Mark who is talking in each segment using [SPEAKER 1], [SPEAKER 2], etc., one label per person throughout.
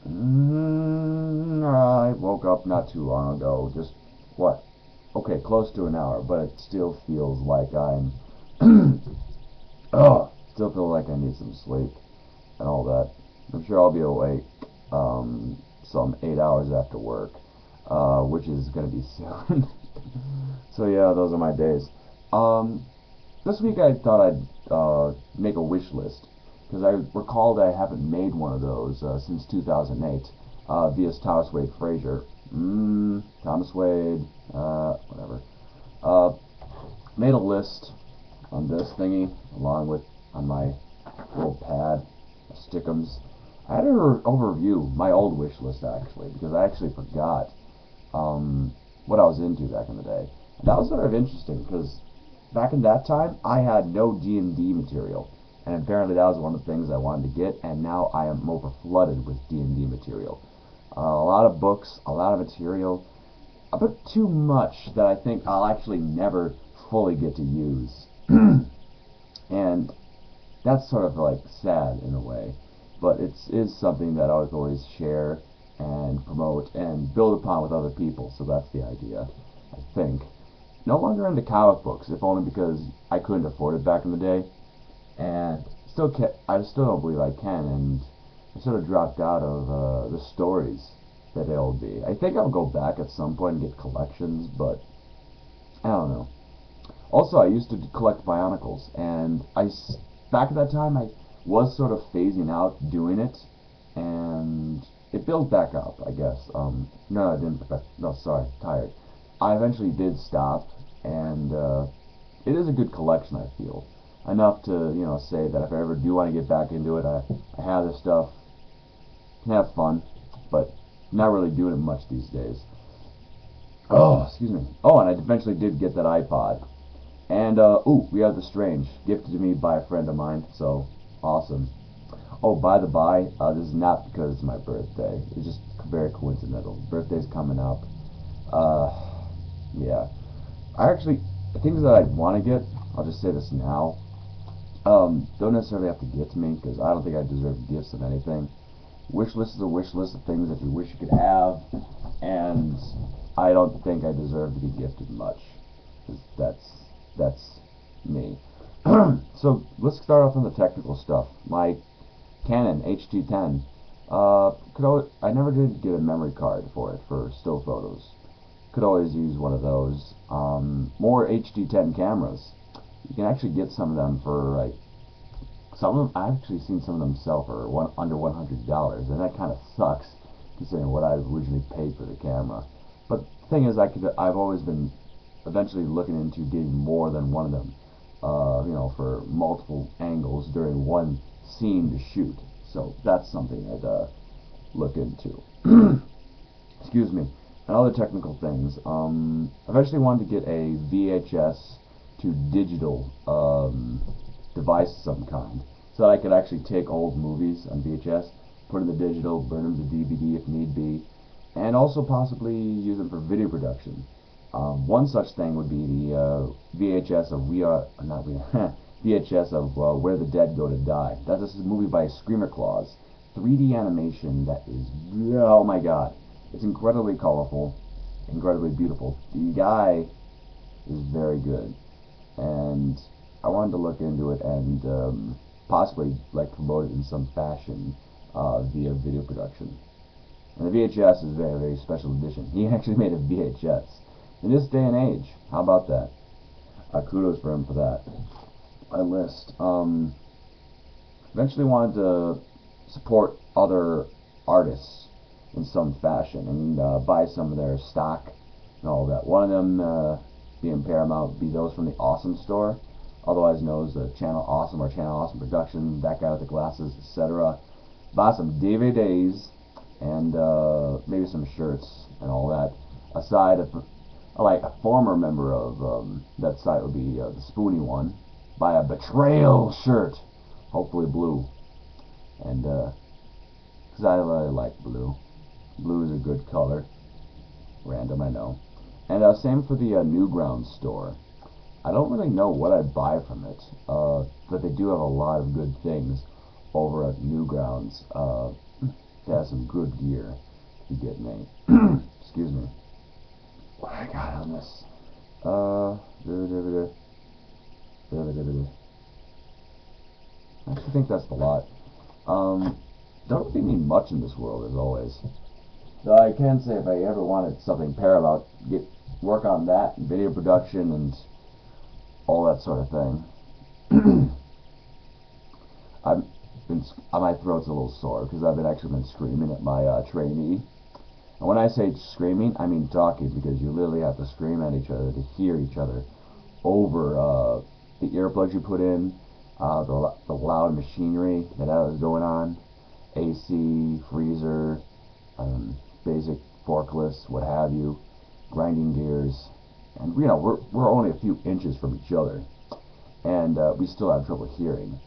[SPEAKER 1] I woke up not too long ago. Just what? Okay, close to an hour, but it still feels like I'm. Oh, still feel like I need some sleep and all that. I'm sure I'll be awake some 8 hours after work, which is gonna be soon. So yeah, those are my days. Um, this week I thought I'd make a wish list because I recalled I haven't made one of those since 2008 via ThomasWadeFraser. Thomas Wade, whatever. Uh, Made a list on this thingy along with on my little pad, stickums. I had to overview my old wish list actually because I actually forgot what I was into back in the day. And that was sort of interesting because back in that time I had no D&D material, and apparently that was one of the things I wanted to get. And now I am over flooded with D&D material. A lot of books, a lot of material, a bit too much that I think I'll actually never fully get to use. And that's sort of like sad in a way, but it is something that I would always share and promote and build upon with other people. So that's the idea, I think. No longer into comic books, if only because I couldn't afford it back in the day, and I still don't believe I can, and I sort of dropped out of the stories that they'll be. I think I'll go back at some point and get collections, but I don't know. Also, I used to collect Bionicles, and back at that time I was sort of phasing out doing it, and it built back up, I guess. No, I didn't. No, sorry, tired. I eventually did stop, and it is a good collection. I feel enough to say that if I ever do want to get back into it, I have this stuff, can have fun, but not really doing it much these days. Oh, excuse me. Oh, and I eventually did get that iPod. And, ooh, we have The Strange, gifted to me by a friend of mine, so awesome. Oh, by the by, this is not because it's my birthday. It's just very coincidental. Birthday's coming up. Uh, yeah. Things that I want to get, I'll just say this now, don't necessarily have to get to me, because I don't think I deserve gifts of anything. Wish list is a wish list of things that you wish you could have, and I don't think I deserve to be gifted much. 'Cause that's me. So let's start off on the technical stuff. My Canon H210. I never did get a memory card for it for still photos. Could always use one of those. More HD10 cameras. You can actually get some of them for like some of them. I've actually seen some of them sell for under $100, and that kind of sucks considering what I originally paid for the camera. But the thing is, I've always been eventually looking into getting more than one of them, for multiple angles during one scene to shoot. So that's something I'd look into. Excuse me. And other technical things. Eventually wanted to get a VHS to digital device of some kind, so that I could actually take old movies on VHS, put in the digital, burn them to DVD if need be, and also possibly use them for video production. One such thing would be the VHS of We Are not We Are VHS of Where the Dead Go to Die. That's a movie by Screamer Claus, 3D animation that is, oh my god, it's incredibly colorful, incredibly beautiful. The guy is very good, and I wanted to look into it and possibly like promote it in some fashion via video production. And the VHS is a very, very special edition. He actually made a VHS in this day and age. How about that? Kudos for him for that. My list. Eventually wanted to support other artists in some fashion and buy some of their stock and all that. One of them being Paramount, be those from the Awesome Store, otherwise known as the Channel Awesome or Channel Awesome Production, that guy with the glasses, etc. Buy some DVDs and maybe some shirts and all that. Aside of, like, a former member of that site would be the Spoony one. Buy a Betrayal shirt, hopefully blue, and because I really like blue. Blue is a good color. Random, I know. And same for the Newgrounds store. I don't really know what I'd buy from it, but they do have a lot of good things over at Newgrounds. to have some good gear to be getting a excuse me. What I got on this? I actually think that's the lot. Don't really need much in this world, as always. Though I can say if I ever wanted something Paramount, work on that, video production, and all that sort of thing. My throat's a little sore because I've actually been screaming at my trainee. And when I say screaming, I mean talking, because you literally have to scream at each other to hear each other over the earplugs you put in, the loud machinery that is going on, AC, freezer, basic forklifts, what have you, grinding gears, and we're only a few inches from each other, and we still have trouble hearing.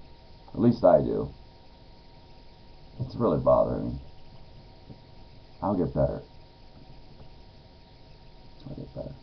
[SPEAKER 1] At least I do. It's really bothering me. I'll get better. I'll get better.